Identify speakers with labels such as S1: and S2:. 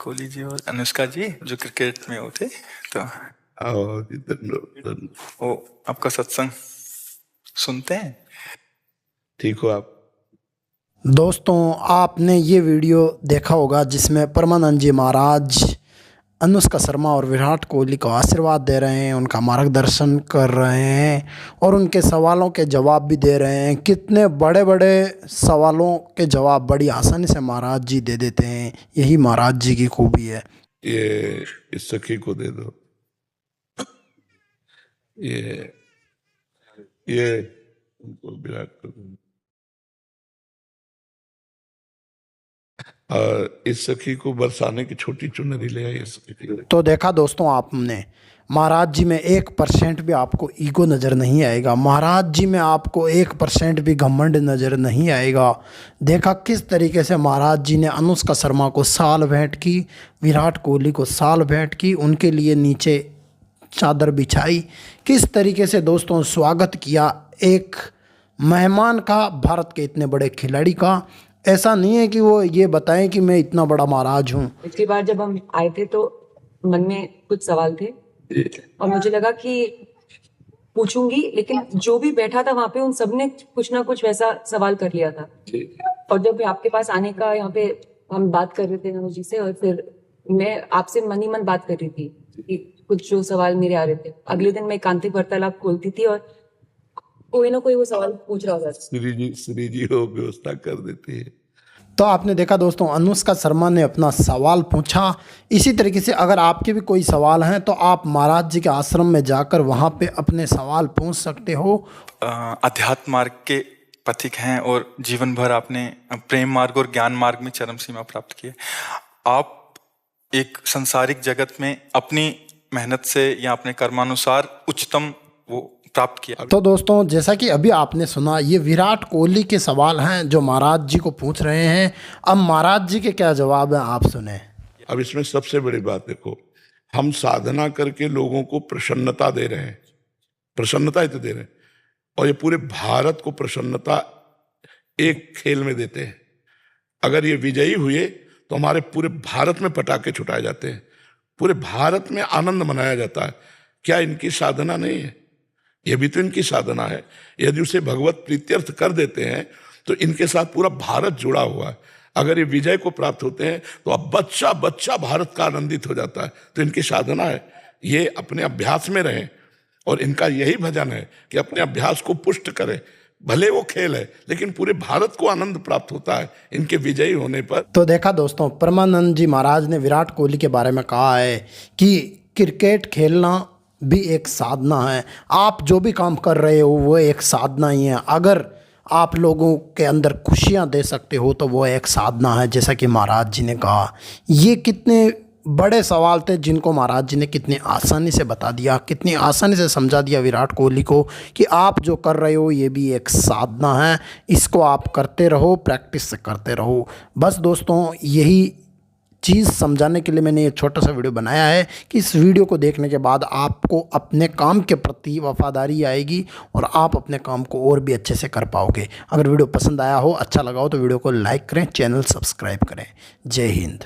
S1: कोहली जी और अनुष्का जी जो क्रिकेट में वो थे, तो वो आपका सत्संग सुनते हैं।
S2: ठीक हो आप?
S3: दोस्तों, आपने ये वीडियो देखा होगा जिसमें परमानंद जी महाराज अनुष्का शर्मा और विराट कोहली को आशीर्वाद दे रहे हैं, उनका मार्गदर्शन कर रहे हैं और उनके सवालों के जवाब भी दे रहे हैं। कितने बड़े बड़े सवालों के जवाब बड़ी आसानी से महाराज जी दे देते हैं, यही महाराज जी की खूबी है।
S2: ये इस सखी को दे दो। ये उनको विराट को दो। इस सखी को बरसाने की छोटी चुनरी ले आई।
S3: तो देखा दोस्तों आपने, महाराज जी में 1% भी आपको ईगो नज़र नहीं आएगा, महाराज जी में आपको 1% भी घमंड नज़र नहीं आएगा। देखा किस तरीके से महाराज जी ने अनुष्का शर्मा को साल भेंट की, विराट कोहली को साल भेंट की, उनके लिए नीचे चादर बिछाई, किस तरीके से दोस्तों स्वागत किया एक मेहमान का, भारत के इतने बड़े खिलाड़ी का। ऐसा नहीं है कि वो ये बताएं कि मैं इतना बड़ा महाराज हूँ।
S4: पिछली बार जब हम आए थे तो मन में कुछ सवाल थे और मुझे लगा कि पूछूंगी, लेकिन जो भी बैठा था वहां पे उन सब ने कुछ ना कुछ वैसा सवाल कर लिया था। और जब आपके पास आने का यहाँ पे हम बात कर रहे थे अनुज जी से, और फिर मैं आपसे मन ही मन बात कर रही थी कि कुछ जो सवाल मेरे आ रहे थे, अगले दिन मैं एकांतिक वार्तालाप खोलती थी और कोई ना कोई वो सवाल पूछ रहा होता।
S2: श्री जी हो व्यवस्था कर देती है।
S3: तो आपने देखा दोस्तों, अनुष्का शर्मा ने अपना सवाल पूछा। इसी तरीके से अगर आपके भी कोई सवाल हैं तो आप महाराज जी के आश्रम में जाकर वहाँ पे अपने सवाल पूछ सकते हो।
S1: अध्यात्म मार्ग के पथिक हैं और जीवन भर आपने प्रेम मार्ग और ज्ञान मार्ग में चरम सीमा प्राप्त की है। आप एक संसारिक जगत में अपनी मेहनत से या अपने कर्मानुसार उच्चतम वो प्राप्त किया।
S3: तो दोस्तों, जैसा कि अभी आपने सुना, ये विराट कोहली के सवाल हैं जो महाराज जी को पूछ रहे हैं। अब महाराज जी के क्या जवाब हैं आप सुने।
S2: अब इसमें सबसे बड़ी बात देखो, हम साधना करके लोगों को प्रसन्नता दे रहे हैं, प्रसन्नता ही तो दे रहे हैं, और ये पूरे भारत को प्रसन्नता एक खेल में देते हैं। अगर ये विजयी हुए तो हमारे पूरे भारत में पटाखे छुटाए जाते हैं, पूरे भारत में आनंद मनाया जाता है। क्या इनकी साधना नहीं है? ये भी तो इनकी साधना है। यदि उसे भगवत प्रीत्यर्थ कर देते हैं तो इनके साथ पूरा भारत जुड़ा हुआ है। अगर ये विजय को प्राप्त होते हैं तो अब बच्चा बच्चा भारत का आनंदित हो जाता है। तो इनकी साधना है, ये अपने अभ्यास में रहें और इनका यही भजन है कि अपने अभ्यास को पुष्ट करें। भले वो खेल है लेकिन पूरे भारत को आनंद प्राप्त होता है इनके विजयी होने पर।
S3: तो देखा दोस्तों, परमानंद जी महाराज ने विराट कोहली के बारे में कहा है कि क्रिकेट खेलना भी एक साधना है। आप जो भी काम कर रहे हो वो एक साधना ही है। अगर आप लोगों के अंदर खुशियां दे सकते हो तो वो एक साधना है, जैसा कि महाराज जी ने कहा। ये कितने बड़े सवाल थे जिनको महाराज जी ने कितनी आसानी से बता दिया, कितनी आसानी से समझा दिया विराट कोहली को कि आप जो कर रहे हो ये भी एक साधना है, इसको आप करते रहो, प्रैक्टिस से करते रहो। बस दोस्तों, यही चीज़ समझाने के लिए मैंने ये छोटा सा वीडियो बनाया है कि इस वीडियो को देखने के बाद आपको अपने काम के प्रति वफादारी आएगी और आप अपने काम को और भी अच्छे से कर पाओगे। अगर वीडियो पसंद आया हो, अच्छा लगा हो तो वीडियो को लाइक करें, चैनल सब्सक्राइब करें। जय हिंद।